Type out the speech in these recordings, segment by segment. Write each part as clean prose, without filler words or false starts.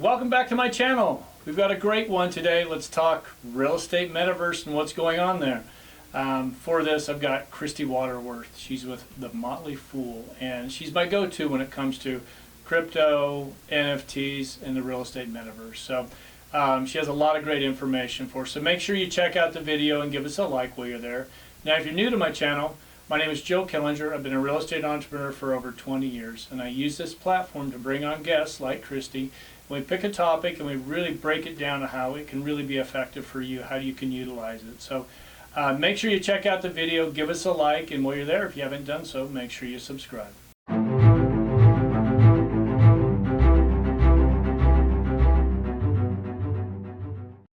Welcome back to my channel. We've got a great one today. Let's talk real estate metaverse and what's going on there. For this, I've got Kristi Waterworth. She's with the Motley and she's my go-to when it comes to crypto, NFTs, and the real estate metaverse. So she has a lot of great information for us. So make sure you check out the video and give us a like while you're there. Now, if you're new to my channel, my name is Joe Killinger. I've been a real estate entrepreneur for over 20 years, and I use this platform to bring on guests like Kristi. We pick a topic and we really break it down to how it can really be effective for you, how you can utilize it. So make sure you check out the video, give us a like, and while you're there, if you haven't done so, make sure you subscribe.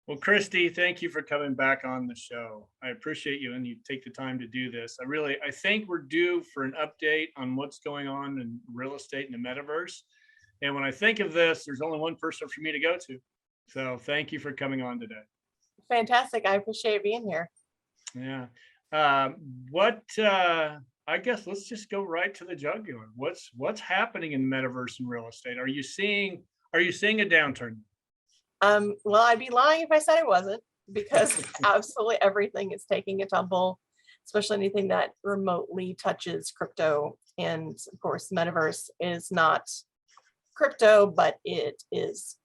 Well, Kristi, thank you for coming back on the show. I appreciate you and you take the time to do this. I think we're due for an update on what's going on in real estate in the metaverse. And when I think of this, there's only one person for me to go to. So thank you for coming on today. Fantastic. I appreciate being here. Yeah. I guess let's just go right to the jugular. What's happening in metaverse and real estate? Are you seeing a downturn? Well, I'd be lying if I said I wasn't, because absolutely everything is taking a tumble, especially anything that remotely touches crypto. And of course, metaverse is not crypto, but it is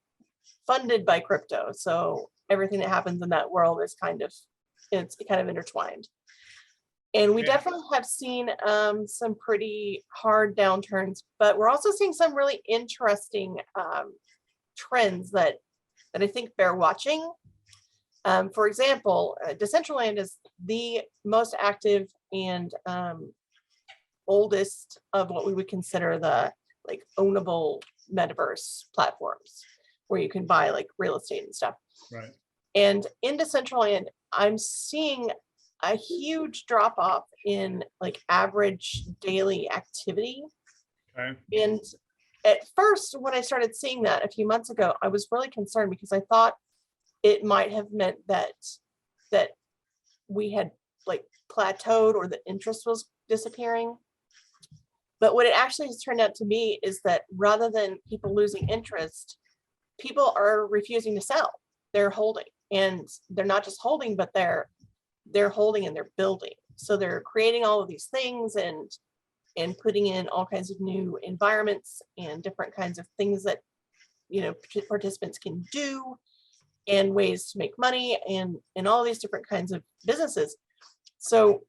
funded by crypto. So everything that happens in that world is kind of intertwined. And we definitely have seen some pretty hard downturns, but we're also seeing some really interesting trends that I think bear watching. For example, Decentraland is the most active and oldest of what we would consider the ownable metaverse platforms, where you can buy real estate and stuff. Right. And in Decentraland, I'm seeing a huge drop off in average daily activity. Okay. And at first, when I started seeing that a few months ago, I was really concerned because I thought it might have meant that we had plateaued or the interest was disappearing. But what it actually has turned out to be is that rather than people losing interest, people are refusing to sell. They're holding, and they're not just holding, but they're holding and they're building. So they're creating all of these things and putting in all kinds of new environments and different kinds of things that participants can do, and ways to make money, and all these different kinds of businesses. So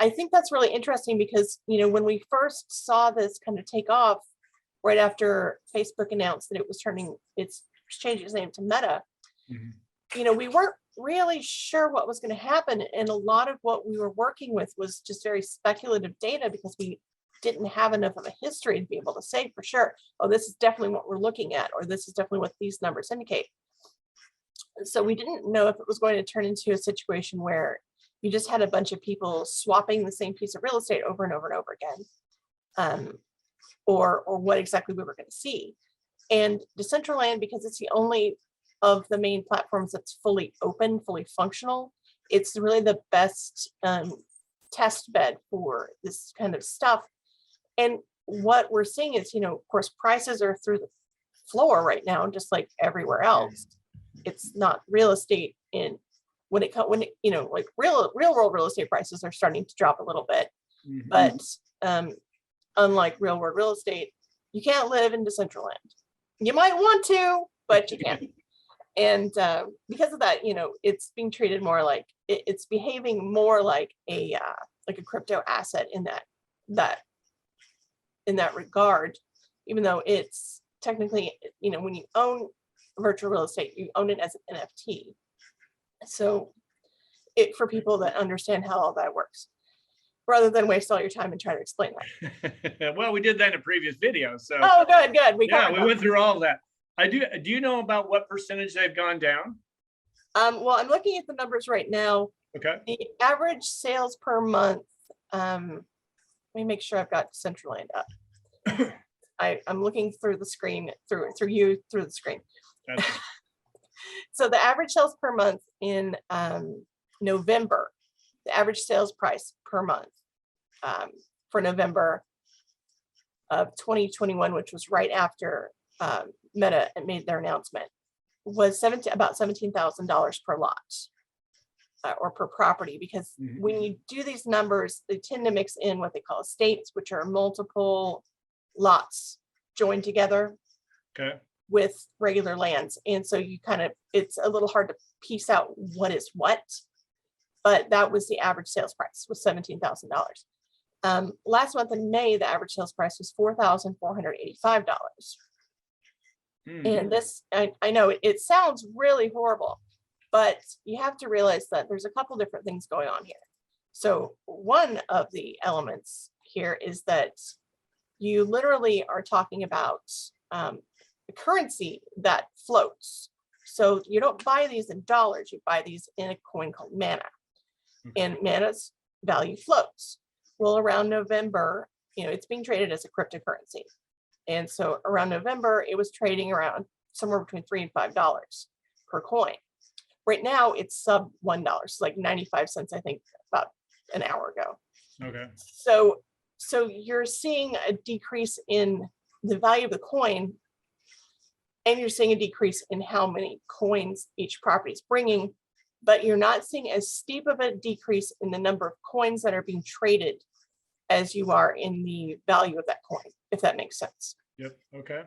I think that's really interesting because, when we first saw this kind of take off right after Facebook announced that it was changing its name to Meta, we weren't really sure what was going to happen. And a lot of what we were working with was just very speculative data because we didn't have enough of a history to be able to say for sure, oh, this is definitely what we're looking at, or this is definitely what these numbers indicate. So we didn't know if it was going to turn into a situation where you just had a bunch of people swapping the same piece of real estate over and over and over again, or what exactly we were going to see. And Decentraland, because it's the only of the main platforms that's fully open, fully functional, it's really the best test bed for this kind of stuff. And what we're seeing is, of course, prices are through the floor right now, just like everywhere else. It's not real estate real world real estate prices are starting to drop a little bit, but unlike real world real estate, you can't live in Decentraland. You might want to, but you can't. And because of that, it's being treated more like it's behaving more like a crypto asset in that regard, even though it's technically, when you own virtual real estate, you own it as an NFT. So for people that understand how all that works, rather than waste all your time and try to explain that. Well, we did that in a previous video. So good. We went through all of that. Do you know about what percentage they've gone down? Well, I'm looking at the numbers right now. Okay. The average sales per month, let me make sure I've got Decentraland up. I'm looking through the screen, through the screen. Gotcha. So the average sales per month in November, the average sales price per month for November of 2021, which was right after Meta made their announcement, was about $17,000 per lot or per property, because when you do these numbers, they tend to mix in what they call estates, which are multiple lots joined together Okay. with regular lands. And so you kind of, it's a little hard to piece out what is what, but that was the average sales price, was $17,000. Last month in May, the average sales price was $4,485. And this, I know it sounds really horrible, but you have to realize that there's a couple different things going on here. So one of the elements here is that you literally are talking about the currency that floats. So you don't buy these in dollars, you buy these in a coin called mana. And mana's value floats. Well, around November, it's being traded as a cryptocurrency. And so around November, it was trading around somewhere between $3 and $5 per coin. Right now, it's sub $1, like 95 cents, I think, about an hour ago. Okay. So you're seeing a decrease in the value of the coin, and you're seeing a decrease in how many coins each property is bringing, but you're not seeing as steep of a decrease in the number of coins that are being traded as you are in the value of that coin, if that makes sense. Yep. Okay.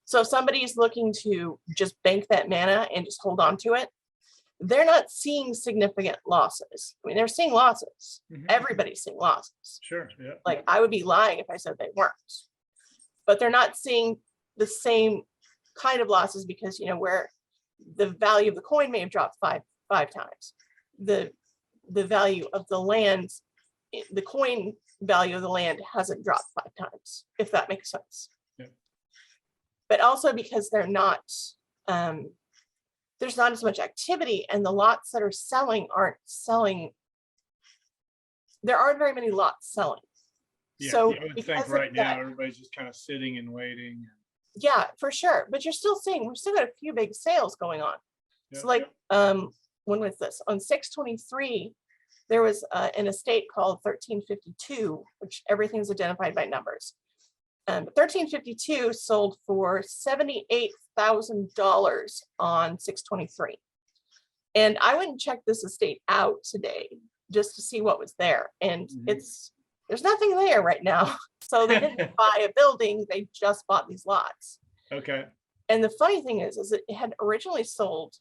So if somebody's looking to just bank that mana and just hold on to it, they're not seeing significant losses. I mean, they're seeing losses. Everybody's seeing losses. Sure. Yeah. Like, I would be lying if I said they weren't. But they're not seeing the same kind of losses, because where the value of the coin may have dropped five times, the value of the land, the coin value of the land hasn't dropped 5 times, if that makes sense. Yeah. But also because they're not, there's not as much activity, and the lots that are selling aren't selling. There aren't very many lots selling. Yeah, So I would because think of right now that, everybody's just kind of sitting and waiting. yeah, for sure. But you're still seeing, we're still got a few big sales going on. Yeah. So like, when was this? On 6/23, there was an estate called 1352, which everything's identified by numbers. 1352 sold for $78,000 on 6/23. And I went and checked this estate out today just to see what was there. And there's nothing there right now. So they didn't buy a building, they just bought these lots. Okay. And the funny thing is it had originally sold,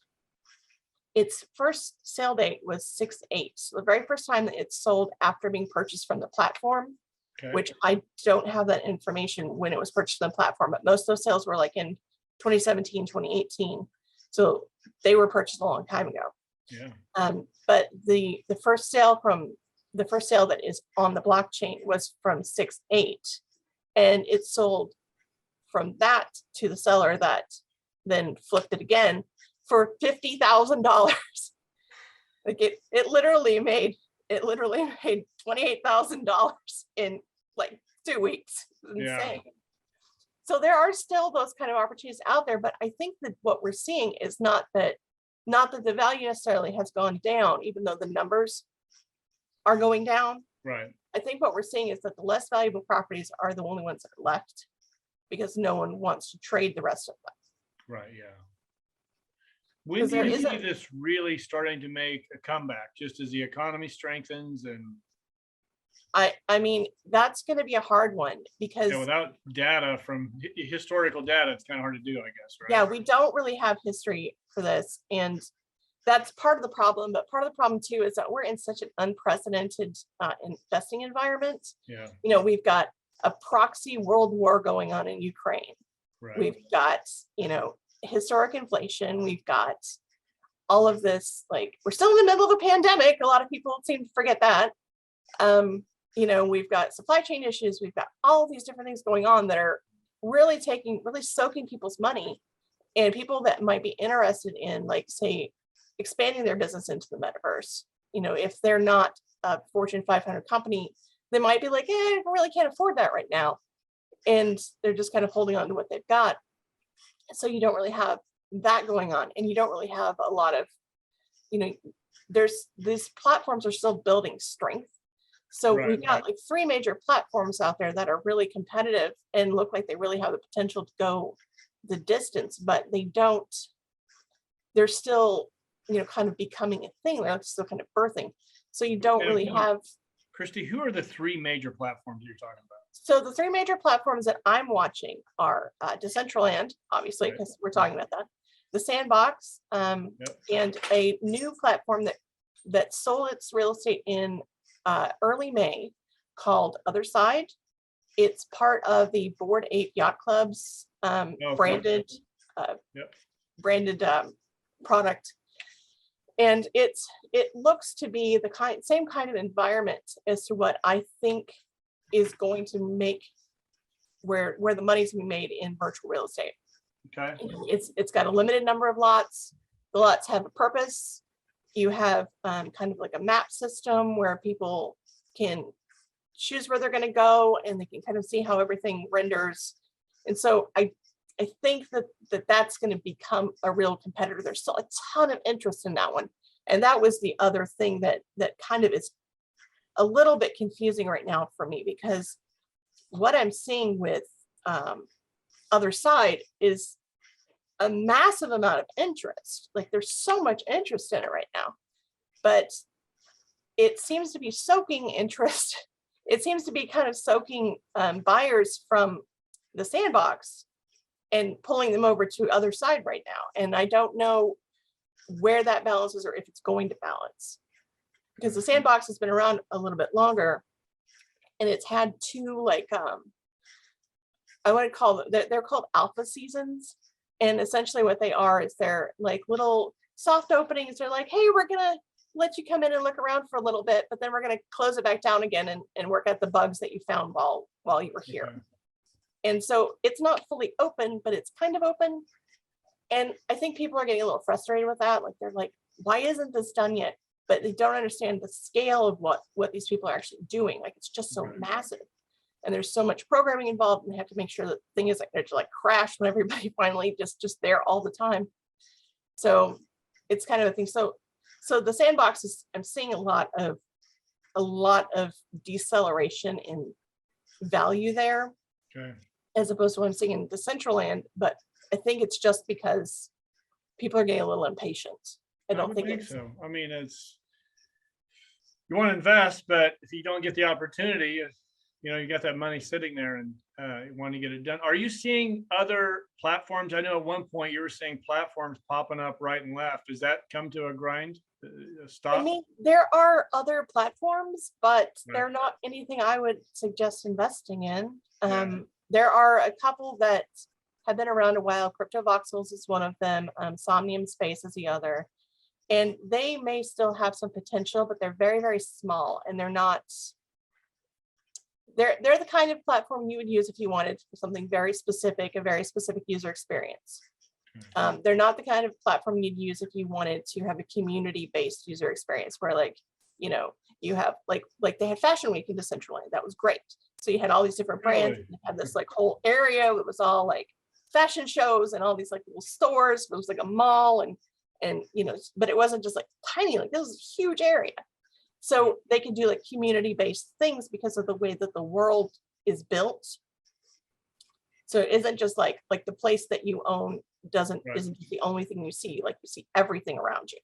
its first sale date was 6/8. So the very first time that it sold after being purchased from the platform, which I don't have that information when it was purchased on the platform, but most of those sales were like in 2017, 2018. So they were purchased a long time ago. Yeah. But the first sale that is on the blockchain was from 6/8, and it sold from that to the seller that then flipped it again for $50,000. Like it literally made $28,000 in like 2 weeks. It's insane. Yeah. So there are still those kind of opportunities out there, but I think that what we're seeing is not that the value necessarily has gone down, even though the numbers are going down. Right. I think what we're seeing is that the less valuable properties are the only ones that are left, because no one wants to trade the rest of them. Right. Yeah. When do you see this really starting to make a comeback, just as the economy strengthens? And I mean, that's going to be a hard one, because without data, from historical data, it's kind of hard to do, I guess, right? Yeah, we don't really have history for this, and that's part of the problem. But part of the problem too is that we're in such an unprecedented investing environment. Yeah. We've got a proxy world war going on in Ukraine. Right. We've got, historic inflation. We've got all of this, like, we're still in the middle of a pandemic. A lot of people seem to forget that. We've got supply chain issues. We've got all these different things going on that are really soaking people's money, and people that might be interested in, like, say, expanding their business into the metaverse. If they're not a Fortune 500 company, they might be like, I really can't afford that right now. And they're just kind of holding on to what they've got. So you don't really have that going on. And you don't really have a lot of, these platforms are still building strength. So we've got like 3 major platforms out there that are really competitive and look like they really have the potential to go the distance, but they're still, kind of becoming a thing. They're still kind of birthing. So you don't really have. Kristi, who are the three major platforms you're talking about? So the three major platforms that I'm watching are Decentraland, obviously, because we're talking about that, the Sandbox, and a new platform that sold its real estate in early May called Other Side. It's part of the Bored Ape Yacht Club's branded product. And it looks to be the same kind of environment as to what I think is going to make where the money's gonna be made in virtual real estate. Okay. It's got a limited number of lots. The lots have a purpose. You have kind of like a map system where people can choose where they're going to go, and they can kind of see how everything renders. And so I think that's going to become a real competitor. There's still a ton of interest in that one. And that was the other thing that kind of is a little bit confusing right now for me, because what I'm seeing with Other Side is a massive amount of interest. Like, there's so much interest in it right now, but it seems to be soaking interest. It seems to be kind of soaking buyers from the Sandbox and pulling them over to Other Side right now. And I don't know where that balance is, or if it's going to balance, because the Sandbox has been around a little bit longer, and it's had two, like, I want to call them, they're called alpha seasons. And essentially what they are is they're like little soft openings. They're like, hey, we're gonna let you come in and look around for a little bit, but then we're gonna close it back down again and work at the bugs that you found while you were here. Okay. And so it's not fully open, but it's kind of open. And I think people are getting a little frustrated with that. Like, they're like, why isn't this done yet? But they don't understand the scale of what these people are actually doing. Like, it's just so massive. And there's so much programming involved, and they have to make sure that the thing is like crash when everybody finally just there all the time. So it's kind of a thing. So the Sandbox is, I'm seeing a lot of deceleration in value there, as opposed to what I'm seeing in Decentraland. But I think it's just because people are getting a little impatient. I don't think it's so. I mean, you want to invest, but if you don't get the opportunity, you got that money sitting there and you want to get it done. Are you seeing other platforms? I know at one point you were seeing platforms popping up right and left. Does that come to a grind? A stop? I mean, there are other platforms, but they're not anything I would suggest investing in. There are a couple that have been around a while. Crypto Voxels is one of them. Somnium Space is the other. And they may still have some potential, but they're very, very small, and they're not. They're the kind of platform you would use if you wanted for something very specific, a very specific user experience. They're not the kind of platform you'd use if you wanted to have a community-based user experience where, like, you have like they had Fashion Week in Decentraland. That was great. So you had all these different brands. You had this like whole area that was all like fashion shows and all these like little stores. It was like a mall, and but it wasn't just like tiny. Like, this was a huge area. So they can do like community-based things because of the way that the world is built. So it isn't just like the place that you own isn't just the only thing you see. Like, you see everything around you.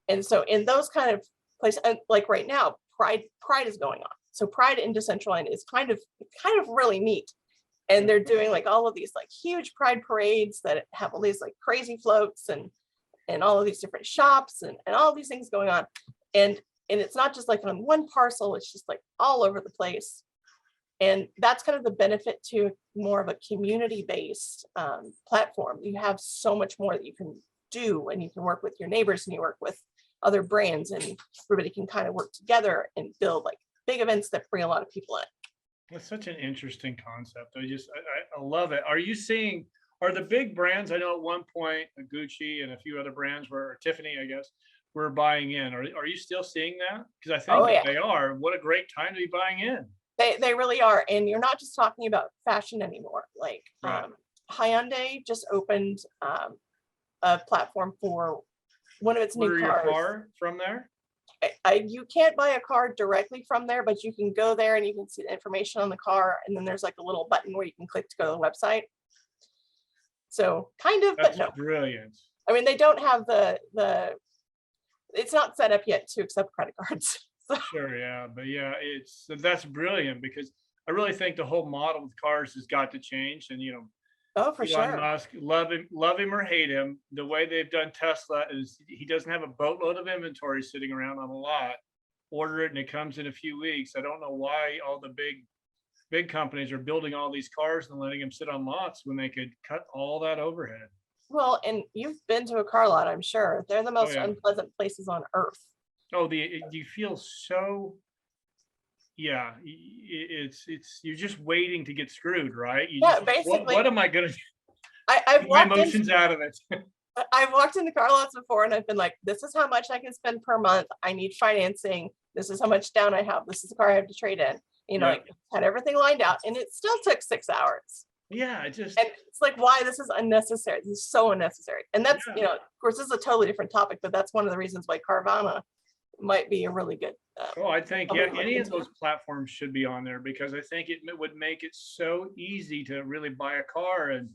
And so in those kind of places, like right now, Pride is going on. So Pride in Decentraland is kind of really neat. And they're doing like all of these like huge Pride parades that have all these like crazy floats and all of these different shops and all these things going on. And it's not just like on one parcel, it's just like all over the place. And that's kind of the benefit to more of a community-based platform. You have so much more that you can do, and you can work with your neighbors, and you work with other brands, and everybody can kind of work together and build like big events that bring a lot of people in. That's such an interesting concept. I love it. Are the big brands, I know at one point Gucci and a few other brands or Tiffany, I guess, were buying in. Are you still seeing that? Because I think if they are, what a great time to be buying in. They really are. And you're not just talking about fashion anymore. Like Hyundai just opened a platform for one of its new cars. Your car from there? You can't buy a car directly from there, but you can go there and you can see the information on the car. And then there's like a little button where you can click to go to the website. So kind of, but That's no. brilliant. I mean, they don't have it's not set up yet to accept credit cards. So, Sure, yeah, but yeah, that's brilliant because I really think the whole model with cars has got to change. And oh, for Elon sure. Musk, love him or hate him, the way they've done Tesla is he doesn't have a boatload of inventory sitting around on a lot. Order it and it comes in a few weeks. I don't know why all the big companies are building all these cars and letting them sit on lots when they could cut all that overhead. Well, and you've been to a car lot, I'm sure. They're the Oh most yeah. unpleasant places on earth. Oh, you feel so, yeah, it's you're just waiting to get screwed, right? You Yeah, just basically, what am I gonna I've get my walked in. emotions out of it? I've walked into car lots before and I've been like, this is how much I can spend per month. I need financing. This is how much down I have. This is the car I have to trade in. Yeah. Like had everything lined out and it still took 6 hours. Yeah, it just, And it's like, why? This is unnecessary. This is so unnecessary. And that's, Yeah. of course, this is a totally different topic, but that's one of the reasons why Carvana might be a really good. oh, I think, Probably yeah, look any of into those platforms should be on there because I think it would make it so easy to really buy a car. And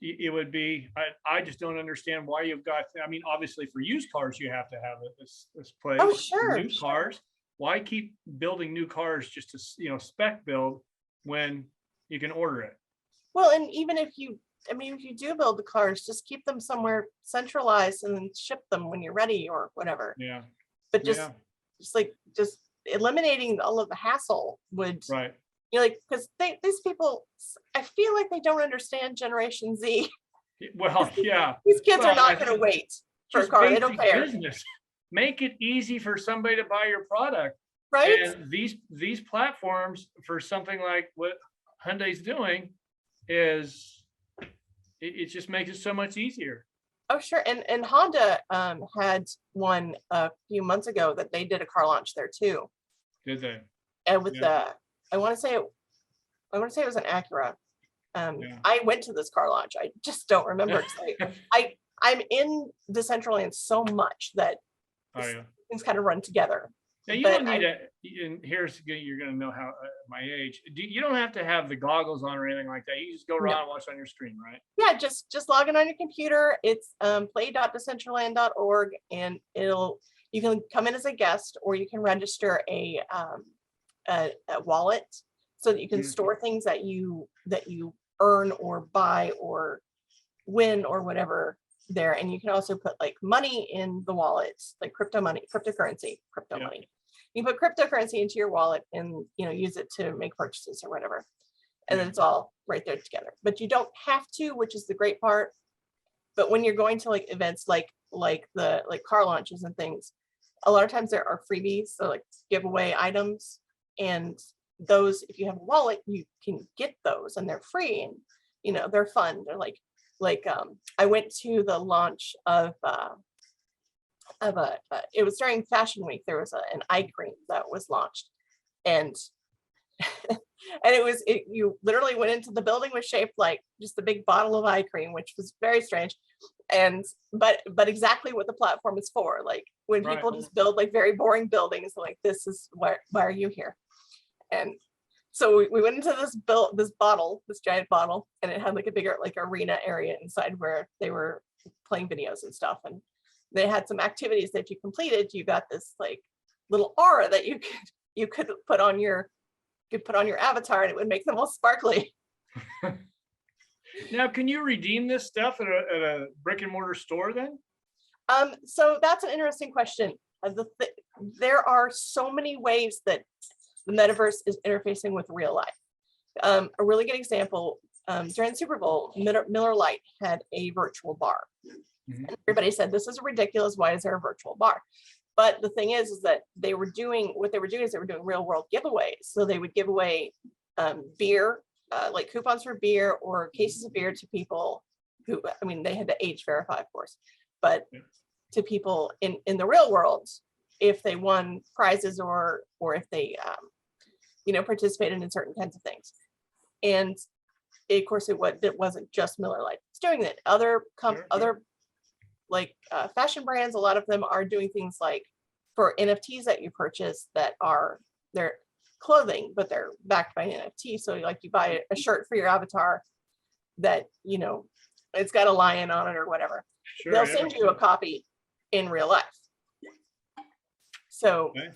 it would be, I just don't understand why you've got, I mean, obviously for used cars, you have to have this place. Oh, For sure. new cars, why keep building new cars just to, spec build when you can order it? Well, and even if you do build the cars, just keep them somewhere centralized and then ship them when you're ready or whatever. Yeah, But yeah, just eliminating all of the hassle would, right. because these people, I feel like they don't understand Generation Z. Well, yeah. These kids Well, are not I going to think wait for a just car. They don't basic care, business. Make it easy for somebody to buy your product. right? And these platforms for something like what Hyundai's doing is it just makes it so much easier. Oh, sure. And Honda had one a few months ago that they did a car launch there too. Did they? And with Yeah. I want to say it was an Acura. Yeah. I went to this car launch. I just don't remember. 'Cause I'm in Decentraland so much that Oh yeah. things kind of run together. Now you But don't need to. And here's you're going to know how my age. You don't have to have the goggles on or anything like that. You just go around and watch on your screen, right? Yeah, just log in on your computer. It's play.decentraland.org, and you can come in as a guest, or you can register a wallet so that you can store things that you earn or buy or win or whatever there. And you can also put like money in the wallet, like crypto money. You put cryptocurrency into your wallet and use it to make purchases or whatever. And then it's all right there together. But you don't have to, which is the great part. But when you're going to like events like car launches and things, a lot of times there are freebies, so like giveaway items, and those, if you have a wallet, you can get those and they're free, and they're fun. They're like I went to the launch of it was during Fashion Week. There was an eye cream that was launched, and and you literally went into the building, was shaped like just a big bottle of eye cream, which was very strange. And but exactly what the platform is for, like when people just build like very boring buildings, like this is why are you here? And so we went into this giant bottle, and it had like a bigger like arena area inside where they were playing videos and stuff, and they had some activities that you completed. You got this like little aura that you could put on your avatar, and it would make them all sparkly. Now, can you redeem this stuff at a brick and mortar store then? So that's an interesting question. There are so many ways that the metaverse is interfacing with real life. A really good example, during Super Bowl, Miller Lite had a virtual bar. Mhm. And everybody said, this is ridiculous. Why is there a virtual bar? But the thing is that they were doing real world giveaways. So they would give away beer, like coupons for beer or cases of beer to people who, they had to age verify, of course, but to people in the real world, if they won prizes or if they, participated in certain kinds of things. And of course, it wasn't just Miller Lite. It's doing that. Other fashion brands, a lot of them are doing things like for NFTs that you purchase that are their clothing, but they're backed by an NFT. So like you buy a shirt for your avatar, that, it's got a lion on it or whatever. Sure. They'll Yeah. send you a copy in real life. So Okay.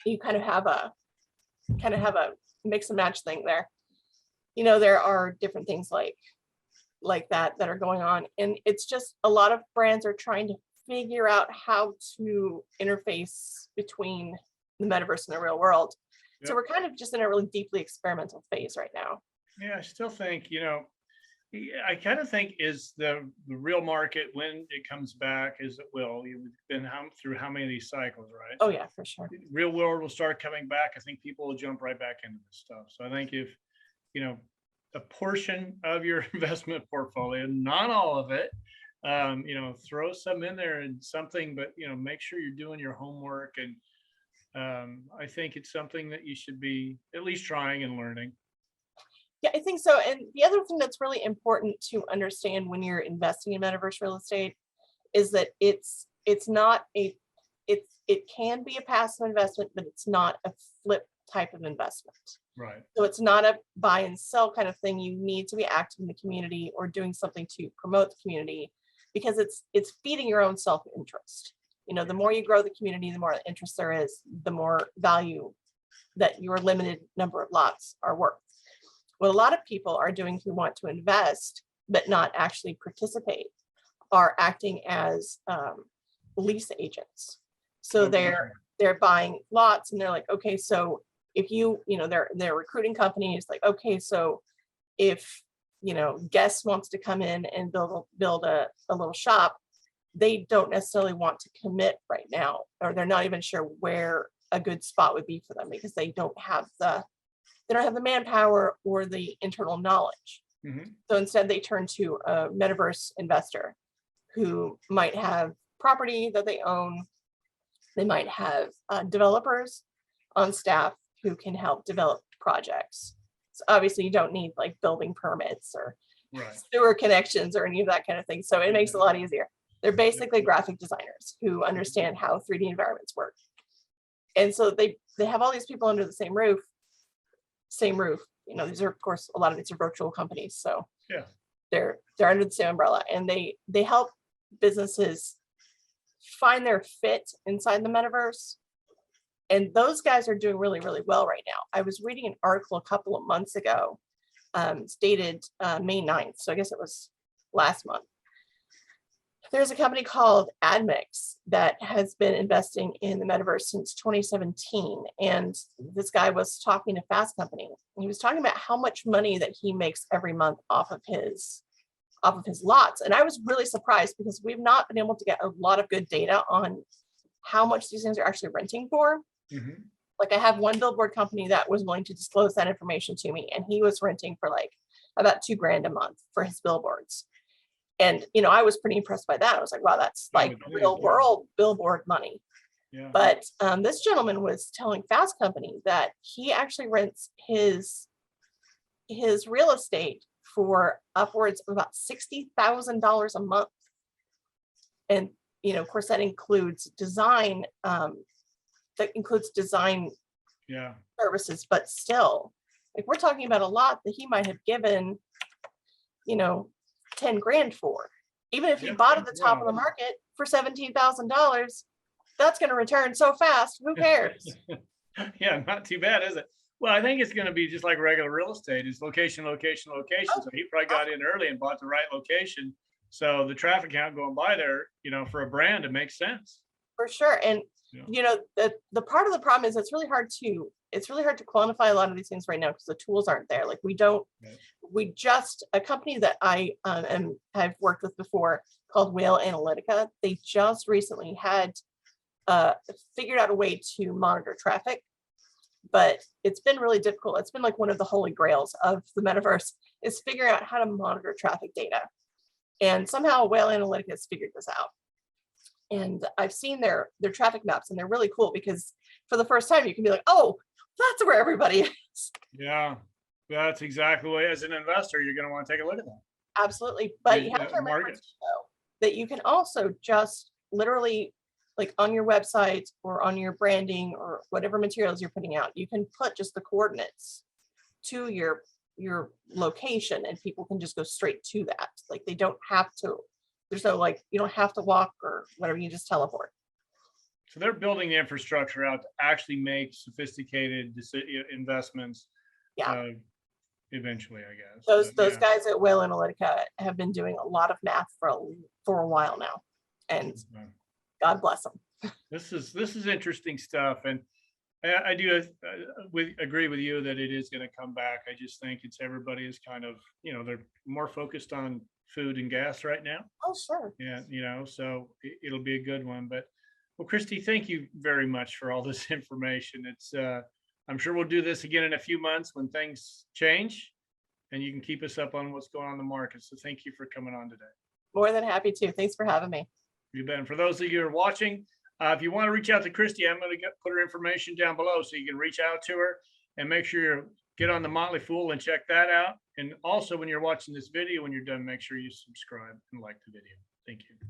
you kind of have a mix and match thing there. There are different things like that are going on, and it's just a lot of brands are trying to figure out how to interface between the metaverse and the real world. So Yep. we're kind of just in a really deeply experimental phase right now. Yeah, I still think, I kind of think is the real market when it comes back, as it will. You've been through how many of these cycles, right? Oh yeah, for sure. Real world will start coming back. I think people will jump right back into this stuff. So I think if, a portion of your investment portfolio, not all of it, throw some in there and something, but, make sure you're doing your homework. And I think it's something that you should be at least trying and learning. Yeah, I think so. And the other thing that's really important to understand when you're investing in metaverse real estate is that it can be a passive investment, but it's not a flip type of investment. Right. So it's not a buy and sell kind of thing. You need to be active in the community or doing something to promote the community, because it's feeding your own self-interest. The more you grow the community, the more interest there is, the more value that your limited number of lots are worth. What a lot of people are doing who want to invest but not actually participate are acting as lease agents. So Okay. they're buying lots, and they're like, okay, so if they're recruiting companies, like, okay, so if guest wants to come in and build a little shop, they don't necessarily want to commit right now, or they're not even sure where a good spot would be for them, because they don't have the manpower or the internal knowledge. Mm-hmm. So instead they turn to a metaverse investor who might have property that they own. They might have developers on staff who can help develop projects. So obviously you don't need like building permits or Right. sewer connections or any of that kind of thing. So it makes it a lot easier. They're basically graphic designers who understand how 3D environments work. And so they have all these people under the same roof. These are, of course, a lot of these are virtual companies. So Yeah. they're under the same umbrella, and they help businesses find their fit inside the metaverse. And those guys are doing really, really well right now. I was reading an article a couple of months ago. It's dated May 9th. So I guess it was last month. There's a company called AdMix that has been investing in the metaverse since 2017. And this guy was talking to Fast Company. And he was talking about how much money that he makes every month off of his lots. And I was really surprised, because we've not been able to get a lot of good data on how much these things are actually renting for. Mm-hmm. Like I have one billboard company that was willing to disclose that information to me, and he was renting for like about $2,000 a month for his billboards. And, I was pretty impressed by that. I was like, wow, that's like real world billboard money. Yeah. But this gentleman was telling Fast Company that he actually rents his real estate for upwards of about $60,000 a month. And, of course, that includes design. Yeah. Services, but still, like, we're talking about a lot that he might have given, $10,000 for. Even if he bought at the top of the market for $17,000, that's going to return so fast. Who cares? Yeah, not too bad, is it? Well, I think it's going to be just like regular real estate. It's location, location, location. So he probably got in early and bought the right location. So the traffic count going by there, for a brand, it makes sense. For sure. And the part of the problem is it's really hard to quantify a lot of these things right now, because the tools aren't there. Like a company that I have worked with before called Whale Analytica, they just recently had figured out a way to monitor traffic, but it's been really difficult. It's been like one of the holy grails of the metaverse, is figuring out how to monitor traffic data. And somehow Whale Analytica has figured this out. And I've seen their traffic maps, and they're really cool, because for the first time you can be like, oh, that's where everybody is. Yeah, that's exactly what, as an investor, you're going to want to take a look at that. Absolutely. But you have to remember though, that you can also just literally, like on your website or on your branding or whatever materials you're putting out, you can put just the coordinates to your your location, and people can just go straight to that. Like they don't have to, there's no like, you don't have to walk or whatever, you just teleport. So they're building the infrastructure out to actually make sophisticated investments. Yeah. Eventually, I guess. Those But, yeah. guys at Will Analytica have been doing a lot of math for a while now, and God bless them. This is interesting stuff, and I do agree with you that it is going to come back. I just think it's everybody is kind of, they're more focused on food and gas right now. Oh, sure. Yeah, so it'll be a good one. But well, Kristi, thank you very much for all this information. It's I'm sure we'll do this again in a few months when things change, and you can keep us up on what's going on in the market. So thank you for coming on today. More than happy to. Thanks for having me. You bet. And for those of you who are watching, if you want to reach out to Kristi, I'm going to put her information down below so you can reach out to her, and make sure you get on the Motley Fool and check that out. And also, when you're watching this video, when you're done, make sure you subscribe and like the video. Thank you.